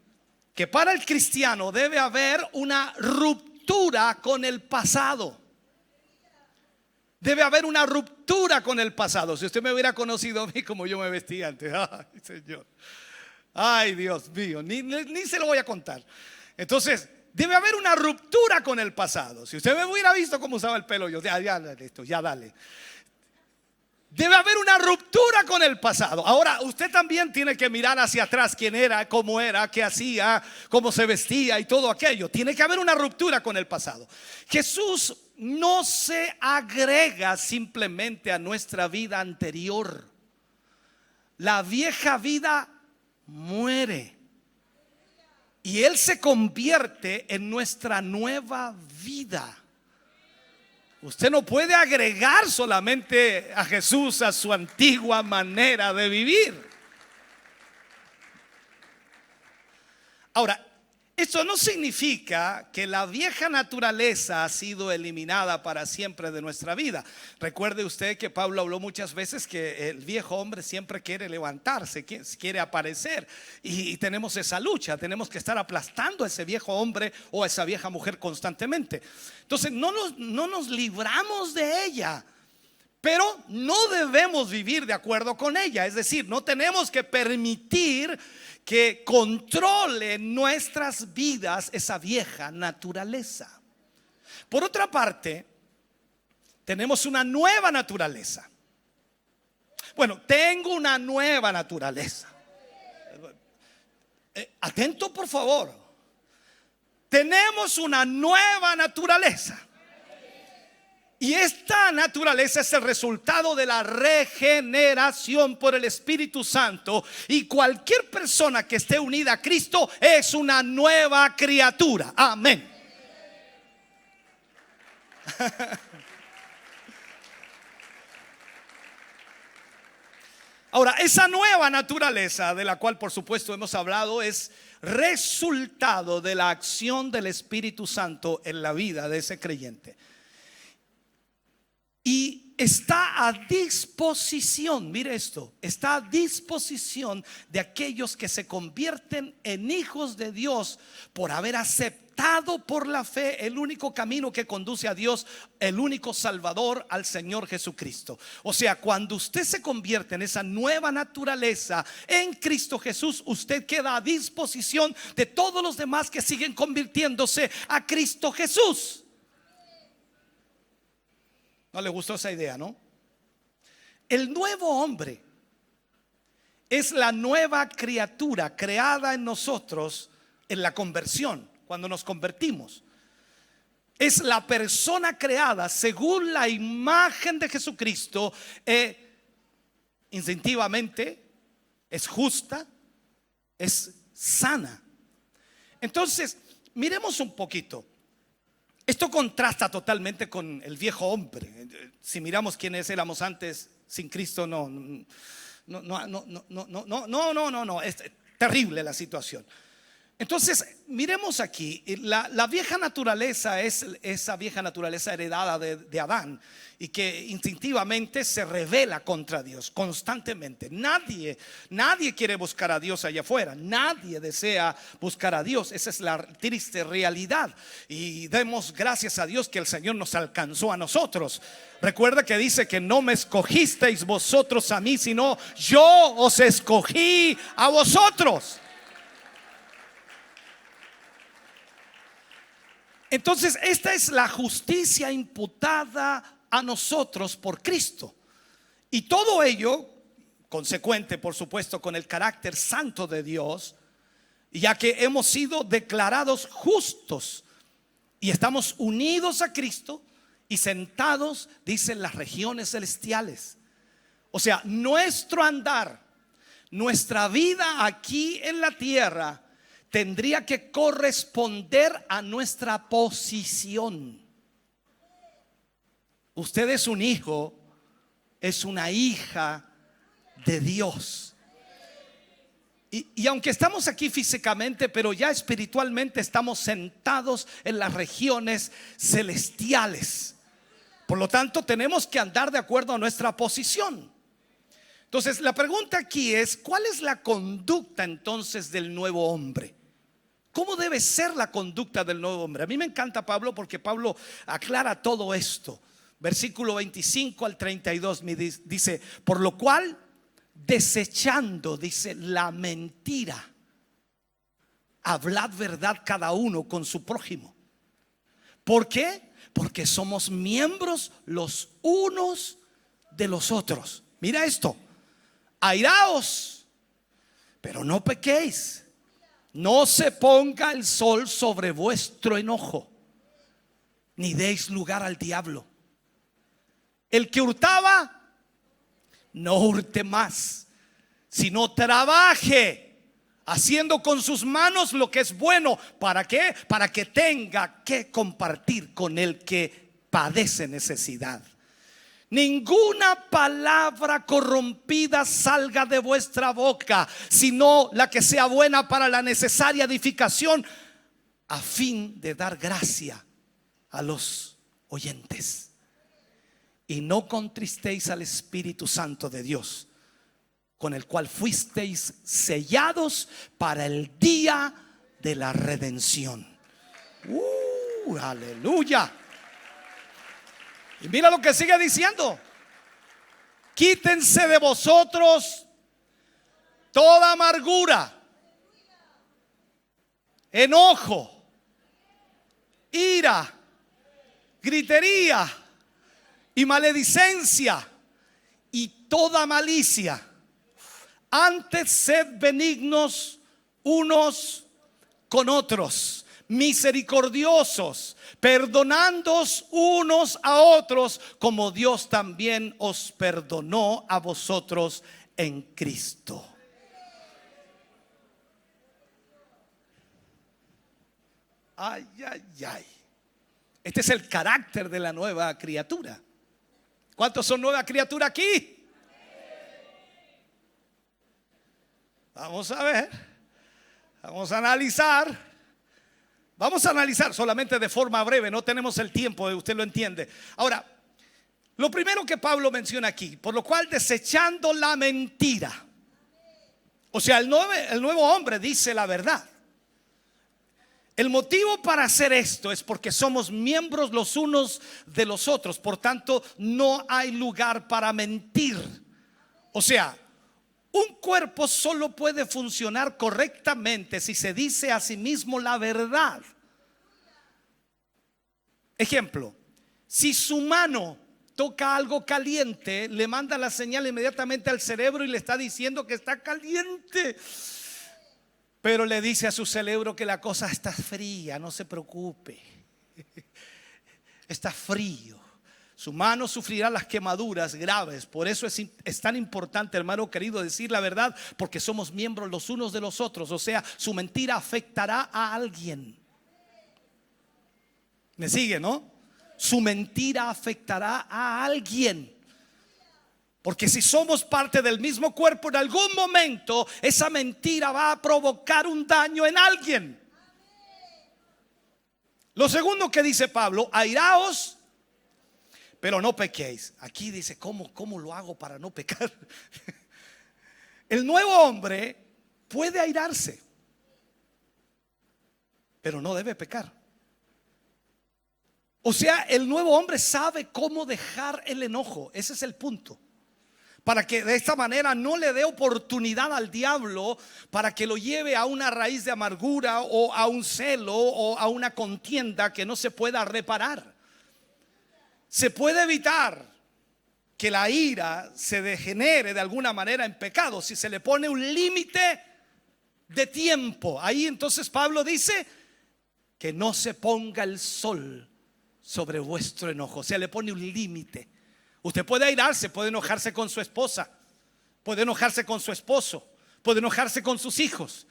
que para el cristiano debe haber una ruptura con el pasado. Debe haber una ruptura con el pasado. Si usted me hubiera conocido a mí como yo me vestía antes, ay, Señor, ay, Dios mío, ni se lo voy a contar. Entonces, debe haber una ruptura con el pasado. Si usted me hubiera visto cómo usaba el pelo, yo ya dale. Debe haber una ruptura con el pasado. Ahora, usted también tiene que mirar hacia atrás: quién era, cómo era, qué hacía, cómo se vestía y todo aquello. Tiene que haber una ruptura con el pasado. Jesús no se agrega simplemente a nuestra vida anterior. La vieja vida muere y Él se convierte en nuestra nueva vida. Usted no puede agregar solamente a Jesús a su antigua manera de vivir. Ahora, esto no significa que la vieja naturaleza ha sido eliminada para siempre de nuestra vida. Recuerde usted que Pablo habló muchas veces que el viejo hombre siempre quiere levantarse, quiere aparecer, y tenemos esa lucha. Tenemos que estar aplastando a ese viejo hombre o a esa vieja mujer constantemente. Entonces no nos libramos de ella, pero no debemos vivir de acuerdo con ella. Es decir, no tenemos que permitir que controle nuestras vidas esa vieja naturaleza. Por otra parte, tenemos una nueva naturaleza. Bueno, tengo una nueva naturaleza. Atento, por favor. Tenemos una nueva naturaleza. Y esta naturaleza es el resultado de la regeneración por el Espíritu Santo. Y cualquier persona que esté unida a Cristo es una nueva criatura. Amén. Ahora, esa nueva naturaleza de la cual por supuesto hemos hablado es resultado de la acción del Espíritu Santo en la vida de ese creyente. Y está a disposición, mire esto, está a disposición de aquellos que se convierten en hijos de Dios por haber aceptado por la fe el único camino que conduce a Dios, el único Salvador, al Señor Jesucristo. O sea, cuando usted se convierte en esa nueva naturaleza en Cristo Jesús, usted queda a disposición de todos los demás que siguen convirtiéndose a Cristo Jesús. ¿No le gustó esa idea, no? El nuevo hombre es la nueva criatura creada en nosotros en la conversión, cuando nos convertimos. Es la persona creada según la imagen de Jesucristo, instintivamente es justa, es sana. Entonces, miremos un poquito. Esto contrasta totalmente con el viejo hombre. Si miramos quiénes éramos antes sin Cristo, no, es terrible la situación. Entonces, miremos aquí, la vieja naturaleza es esa vieja naturaleza heredada de Adán y que instintivamente se rebela contra Dios constantemente. Nadie quiere buscar a Dios allá afuera, nadie desea buscar a Dios. Esa es la triste realidad. Y demos gracias a Dios que el Señor nos alcanzó a nosotros. Recuerda que dice que no me escogisteis vosotros a mí, sino yo os escogí a vosotros. Entonces, esta es la justicia imputada a nosotros por Cristo. Y todo ello, consecuente, por supuesto, con el carácter santo de Dios, ya que hemos sido declarados justos y estamos unidos a Cristo y sentados, dicen, las regiones celestiales. O sea, nuestro andar, nuestra vida aquí en la tierra tendría que corresponder a nuestra posición. Usted es un hijo, es una hija de Dios. Y aunque estamos aquí físicamente, pero ya espiritualmente estamos sentados en las regiones celestiales. Por lo tanto, tenemos que andar de acuerdo a nuestra posición. Entonces, la pregunta aquí es: ¿cuál es la conducta entonces del nuevo hombre? ¿Cómo debe ser la conducta del nuevo hombre? A mí me encanta Pablo porque Pablo aclara todo esto. Versículo 25 al 32 dice: por lo cual, desechando, dice, la mentira, hablad verdad cada uno con su prójimo. ¿Por qué? Porque somos miembros los unos de los otros. Mira esto: airaos, pero no pequéis. No se ponga el sol sobre vuestro enojo, ni deis lugar al diablo. El que hurtaba, no hurte más, sino trabaje, haciendo con sus manos lo que es bueno. ¿Para qué? Para que tenga que compartir con el que padece necesidad. Ninguna palabra corrompida salga de vuestra boca, sino la que sea buena para la necesaria edificación, a fin de dar gracia a los oyentes. Y no contristéis al Espíritu Santo de Dios, con el cual fuisteis sellados para el día de la redención. Aleluya. Y mira lo que sigue diciendo: quítense de vosotros toda amargura, enojo, ira, gritería y maledicencia y toda malicia. Antes sed benignos unos con otros, misericordiosos, perdonándoos unos a otros, como Dios también os perdonó a vosotros en Cristo. Ay, ay, ay. Este es el carácter de la nueva criatura. ¿Cuántos son nueva criatura aquí? Vamos a ver. Vamos a analizar. Vamos a analizar solamente de forma breve, no tenemos el tiempo, usted lo entiende. Ahora, lo primero que Pablo menciona aquí, por lo cual desechando la mentira. O sea, el nuevo hombre dice la verdad. El motivo para hacer esto es porque somos miembros los unos de los otros. Por tanto, no hay lugar para mentir. O sea, un cuerpo solo puede funcionar correctamente si se dice a sí mismo la verdad. Ejemplo, si su mano toca algo caliente, le manda la señal inmediatamente al cerebro y le está diciendo que está caliente. Pero le dice a su cerebro que la cosa está fría, no se preocupe. Está frío. Su mano sufrirá las quemaduras graves. Por eso es tan importante, hermano querido, decir la verdad, porque somos miembros los unos de los otros. O sea, su mentira afectará a alguien. ¿Me sigue, no? Su mentira afectará a alguien. Porque si somos parte del mismo cuerpo, en algún momento esa mentira va a provocar un daño en alguien. Lo segundo que dice Pablo, airaos, pero no pequéis. Aquí dice, ¿cómo lo hago para no pecar? El nuevo hombre puede airarse, pero no debe pecar. O sea, el nuevo hombre sabe cómo dejar el enojo. Ese es el punto. Para que de esta manera no le dé oportunidad al diablo para que lo lleve a una raíz de amargura o a un celo o a una contienda que no se pueda reparar. Se puede evitar que la ira se degenere de alguna manera en pecado si se le pone un límite de tiempo. Ahí entonces Pablo dice que no se ponga el sol sobre vuestro enojo. O sea, le pone un límite. Usted puede airarse, puede enojarse con su esposa, puede enojarse con su esposo, puede enojarse con sus hijos,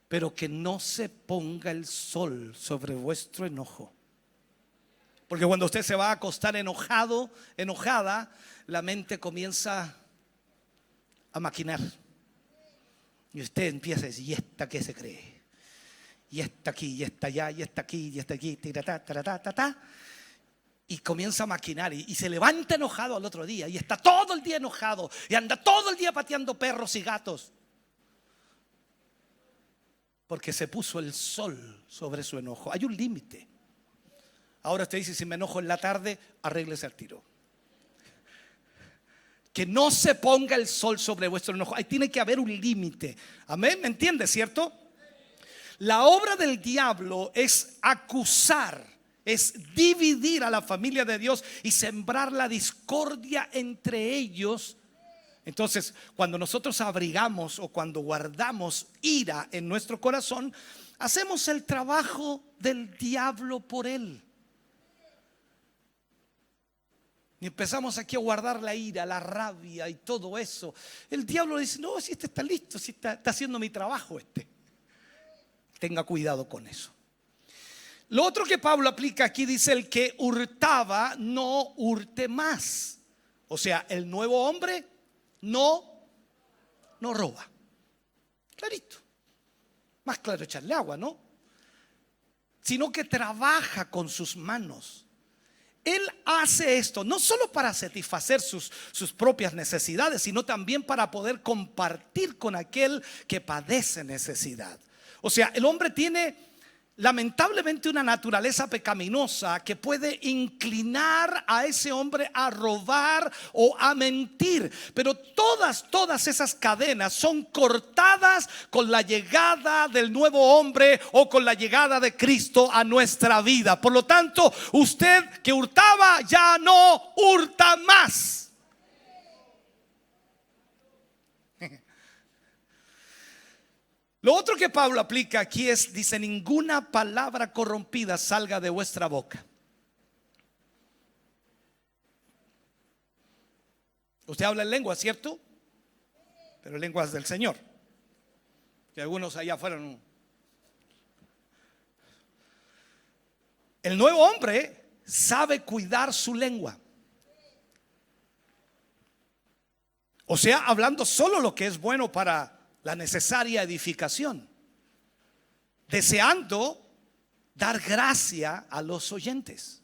pero que no se ponga el sol sobre vuestro enojo. Porque cuando usted se va a acostar enojado, enojada, la mente comienza a maquinar. Y usted empieza a decir, ¿y esta qué se cree? Y esta aquí, y esta allá, y esta aquí, y esta aquí, y comienza a maquinar y se levanta enojado al otro día y está todo el día enojado y anda todo el día pateando perros y gatos porque se puso el sol sobre su enojo. Hay un límite. Ahora usted dice, si me enojo en la tarde, arréglese al tiro. Que no se ponga el sol sobre vuestro enojo. Ahí tiene que haber un límite. Amén, ¿me entiende, cierto? La obra del diablo es acusar, es dividir a la familia de Dios y sembrar la discordia entre ellos. Entonces, cuando nosotros abrigamos o cuando guardamos ira en nuestro corazón, hacemos el trabajo del diablo por él. Y empezamos aquí a guardar la ira, la rabia y todo eso. El diablo dice, no, si este está listo, si está haciendo mi trabajo este. Tenga cuidado con eso. Lo otro que Pablo aplica aquí dice, el que hurtaba no hurte más. O sea, el nuevo hombre no roba. Clarito. Más claro echarle agua, ¿no? Sino que trabaja con sus manos. Él hace esto no solo para satisfacer sus propias necesidades, sino también para poder compartir con aquel que padece necesidad. O sea, el hombre tiene lamentablemente una naturaleza pecaminosa que puede inclinar a ese hombre a robar o a mentir. Pero todas esas cadenas son cortadas con la llegada del nuevo hombre o con la llegada de Cristo a nuestra vida. Por lo tanto, usted que hurtaba ya no hurta más. Lo otro que Pablo aplica aquí es, dice, ninguna palabra corrompida salga de vuestra boca. Usted habla en lengua, ¿cierto? Pero lenguas del Señor. Que algunos allá fueron. El nuevo hombre sabe cuidar su lengua. O sea, hablando solo lo que es bueno para la necesaria edificación. deseando dar gracia a los oyentes.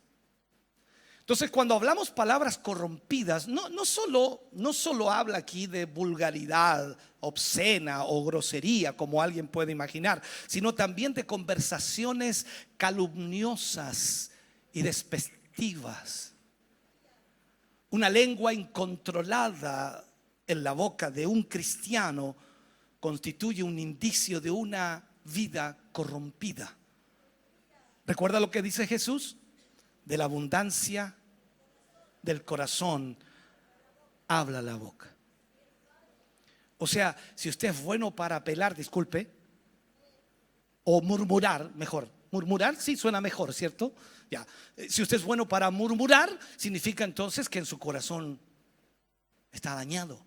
Entonces, cuando hablamos palabras corrompidas, no solo habla aquí de vulgaridad obscena o grosería, como alguien puede imaginar, sino también de conversaciones calumniosas y despectivas. Una lengua incontrolada en la boca de un cristiano constituye un indicio de una vida corrompida. ¿Recuerda lo que dice Jesús? De la abundancia del corazón habla la boca. O sea, si usted es bueno para apelar, disculpe, o murmurar, mejor. Murmurar sí suena mejor, ¿cierto? Ya. Si usted es bueno para murmurar, significa entonces que en su corazón está dañado.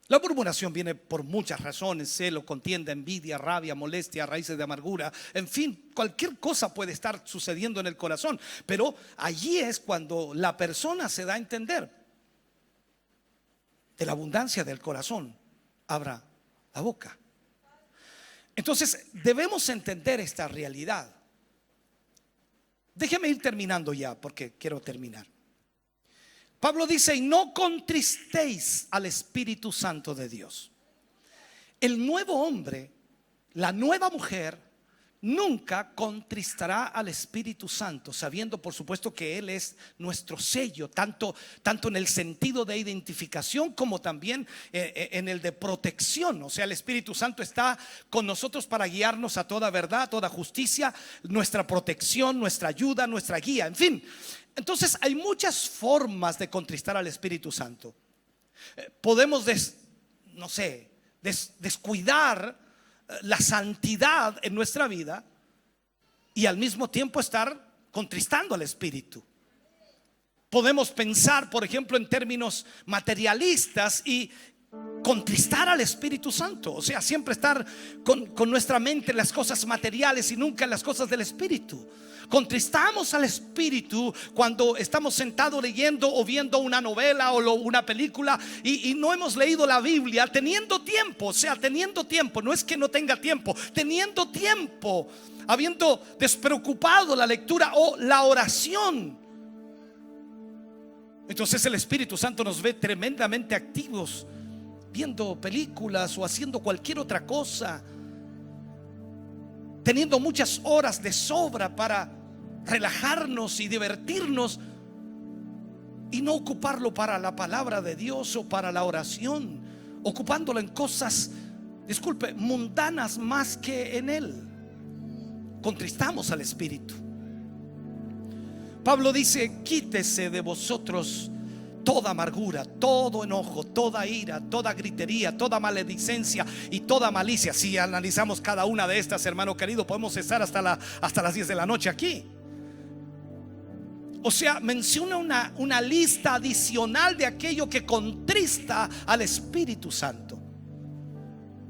La murmuración viene por muchas razones: celo, contienda, envidia, rabia, molestia, raíces de amargura. En fin, cualquier cosa puede estar sucediendo en el corazón. Pero allí es cuando la persona se da a entender: de la abundancia del corazón abra la boca. Entonces debemos entender esta realidad. Déjeme ir terminando ya, porque quiero terminar. Pablo dice: y no contristéis al Espíritu Santo de Dios. El nuevo hombre, la nueva mujer, nunca contristará al Espíritu Santo, sabiendo por supuesto que Él es nuestro sello, tanto en el sentido de identificación como también en el de protección. O sea, el Espíritu Santo está con nosotros para guiarnos a toda verdad, a toda justicia, nuestra protección, nuestra ayuda, nuestra guía, en fin. Entonces hay muchas formas de contristar al Espíritu Santo. Podemos descuidar la santidad en nuestra vida y al mismo tiempo estar contristando al Espíritu. Podemos pensar, por ejemplo, en términos materialistas y contristar al Espíritu Santo. O sea, siempre estar con nuestra mente en las cosas materiales y nunca en las cosas del Espíritu. Contristamos al Espíritu cuando estamos sentados leyendo o viendo una novela o una película y no hemos leído la Biblia, teniendo tiempo. O sea, teniendo tiempo, no es que no tenga tiempo, teniendo tiempo, habiendo despreocupado la lectura o la oración. Entonces el Espíritu Santo nos ve tremendamente activos, viendo películas o haciendo cualquier otra cosa, teniendo muchas horas de sobra para relajarnos y divertirnos y no ocuparlo para la palabra de Dios o para la oración, ocupándolo en cosas, disculpe, mundanas más que en Él. Contristamos al Espíritu. Pablo dice: quítese de vosotros toda amargura, todo enojo, toda ira, toda gritería, toda maledicencia y toda malicia. Si analizamos cada una de estas, hermano querido, podemos estar hasta las 10 de la noche aquí. O sea, menciona una lista adicional de aquello que contrista al Espíritu Santo.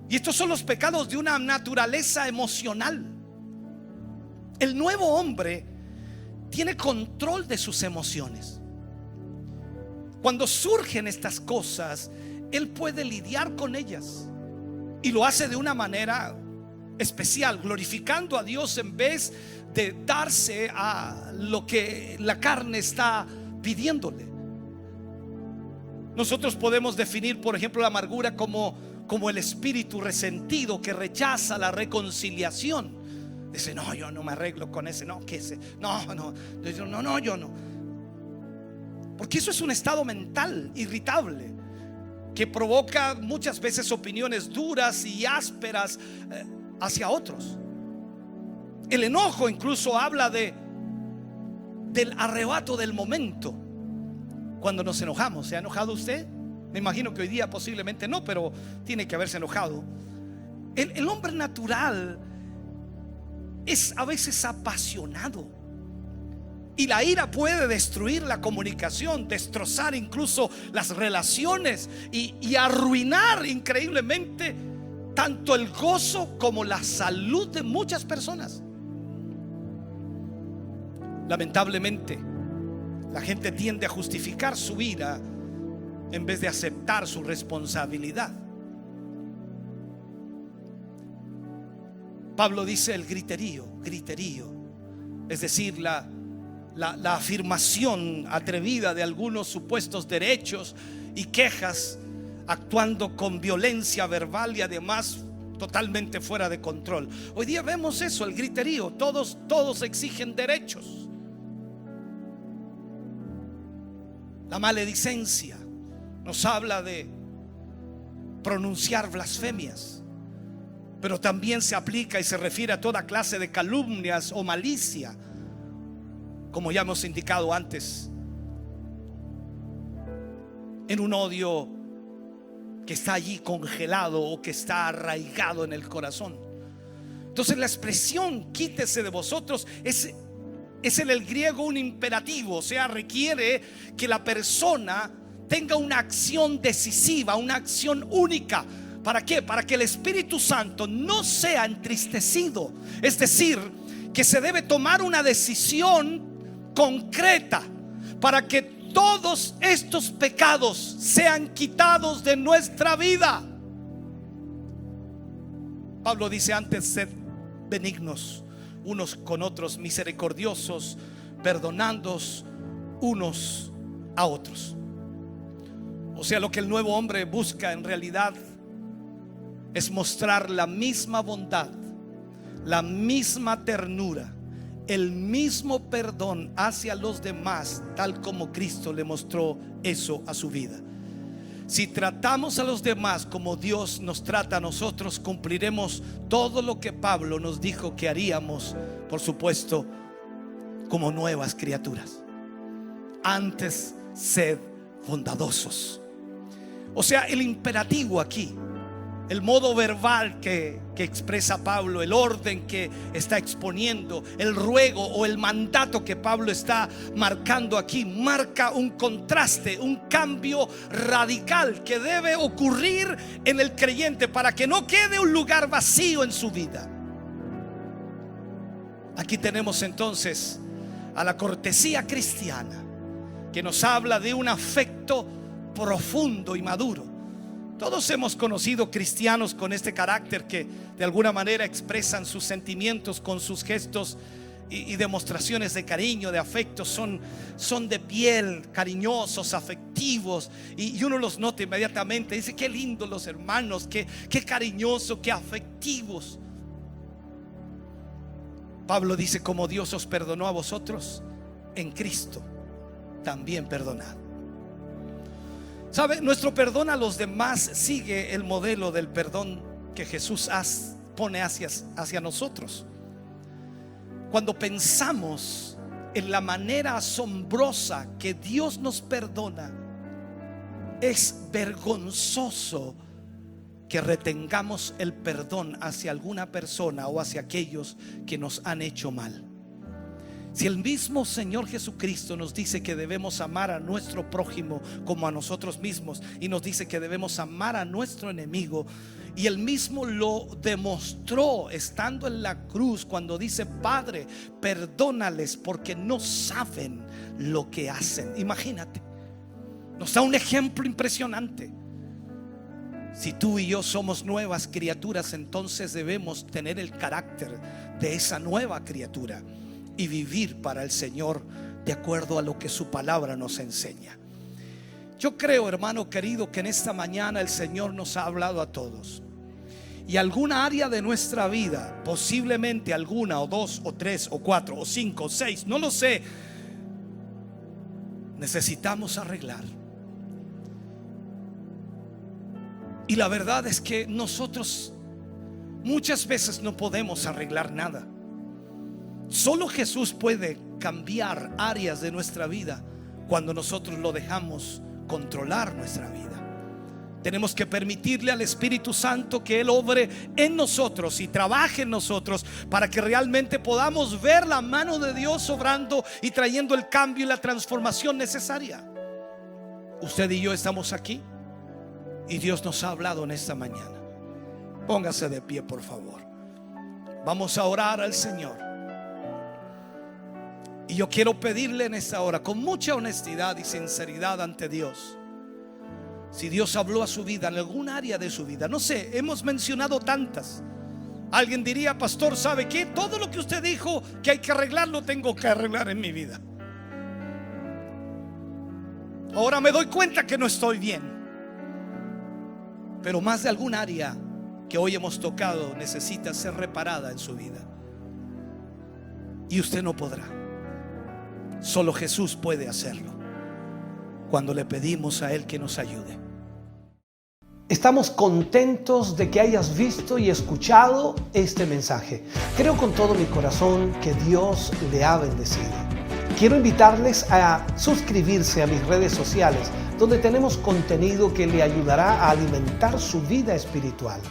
Y estos son los pecados de una naturaleza emocional. El nuevo hombre tiene control de sus emociones. Cuando surgen estas cosas, él puede lidiar con ellas y lo hace de una manera especial, glorificando a Dios en vez de darse a lo que la carne está pidiéndole. Nosotros podemos definir, por ejemplo, la amargura como el espíritu resentido que rechaza la reconciliación. Dice: no, yo no me arreglo con ese, no, que ese, yo no. Porque eso es un estado mental irritable que provoca muchas veces opiniones duras y ásperas hacia otros. El enojo incluso habla del arrebato del momento. Cuando nos enojamos, ¿se ha enojado usted? Me imagino que hoy día posiblemente no, pero tiene que haberse enojado. El hombre natural es a veces apasionado. Y la ira puede destruir la comunicación, destrozar incluso las relaciones y arruinar increíblemente tanto el gozo como la salud de muchas personas. Lamentablemente, la gente tiende a justificar su ira en vez de aceptar su responsabilidad. Pablo dice el griterío, es decir, la afirmación atrevida de algunos supuestos derechos y quejas, actuando con violencia verbal y además totalmente fuera de control. Hoy día vemos eso, el griterío, todos exigen derechos. La maledicencia nos habla de pronunciar blasfemias, pero también se aplica y se refiere a toda clase de calumnias o malicia, como ya hemos indicado antes, en un odio que está allí congelado o que está arraigado en el corazón. Entonces la expresión quítese de vosotros es en el griego un imperativo, o sea, requiere que la persona tenga una acción decisiva, una acción única. ¿Para qué? Para que el Espíritu Santo no sea entristecido. Es decir, que se debe tomar una decisión concreta para que todos estos pecados sean quitados de nuestra vida. Pablo dice antes: sed benignos unos con otros, misericordiosos, perdonándoos unos a otros. O sea, lo que el nuevo hombre busca en realidad es mostrar la misma bondad, la misma ternura, el mismo perdón hacia los demás, tal como Cristo le mostró eso a su vida. Si tratamos a los demás como Dios nos trata a nosotros, cumpliremos todo lo que Pablo nos dijo que haríamos, por supuesto, como nuevas criaturas. Antes, sed bondadosos. O sea, el imperativo aquí, el modo verbal que expresa Pablo, el orden que está exponiendo, el ruego o el mandato que Pablo está marcando aquí, marca un contraste, un cambio radical que debe ocurrir en el creyente para que no quede un lugar vacío en su vida. Aquí tenemos entonces a la cortesía cristiana, que nos habla de un afecto profundo y maduro. Todos hemos conocido cristianos con este carácter que de alguna manera expresan sus sentimientos con sus gestos y demostraciones de cariño, de afecto. Son de piel, cariñosos, afectivos, y uno los nota inmediatamente. Dice: qué lindos los hermanos, qué cariñosos, qué afectivos. Pablo dice: como Dios os perdonó a vosotros, en Cristo también perdonad. ¿Sabe? Nuestro perdón a los demás sigue el modelo del perdón que Jesús pone hacia nosotros. Cuando pensamos en la manera asombrosa que Dios nos perdona, es vergonzoso que retengamos el perdón hacia alguna persona o hacia aquellos que nos han hecho mal. Si el mismo Señor Jesucristo nos dice que debemos amar a nuestro prójimo como a nosotros mismos, y nos dice que debemos amar a nuestro enemigo, y Él mismo lo demostró estando en la cruz cuando dice: Padre, perdónales porque no saben lo que hacen. Imagínate, nos da un ejemplo impresionante. Si tú y yo somos nuevas criaturas, entonces debemos tener el carácter de esa nueva criatura y vivir para el Señor de acuerdo a lo que su palabra nos enseña. Yo creo, hermano querido, que en esta mañana el Señor nos ha hablado a todos, y alguna área de nuestra vida, posiblemente alguna o dos o tres o cuatro o cinco o seis, no lo sé, necesitamos arreglar. Y la verdad es que nosotros muchas veces no podemos arreglar nada. Solo Jesús puede cambiar áreas de nuestra vida cuando nosotros lo dejamos controlar nuestra vida. Tenemos que permitirle al Espíritu Santo que Él obre en nosotros y trabaje en nosotros para que realmente podamos ver la mano de Dios obrando y trayendo el cambio y la transformación necesaria. Usted y yo estamos aquí y Dios nos ha hablado en esta mañana. Póngase de pie, por favor. Vamos a orar al Señor. Y yo quiero pedirle en esta hora, con mucha honestidad y sinceridad ante Dios, si Dios habló a su vida en algún área de su vida. No sé, hemos mencionado tantas, Alguien diría: pastor, ¿sabe qué? Todo lo que usted dijo que hay que arreglar, lo tengo que arreglar en mi vida. Ahora me doy cuenta que no estoy bien, pero más de algún área que hoy hemos tocado necesita ser reparada en su vida. Y usted no podrá. Solo Jesús puede hacerlo cuando le pedimos a Él que nos ayude. Estamos contentos de que hayas visto y escuchado este mensaje. Creo con todo mi corazón que Dios le ha bendecido. Quiero invitarles a suscribirse a mis redes sociales, donde tenemos contenido que le ayudará a alimentar su vida espiritual.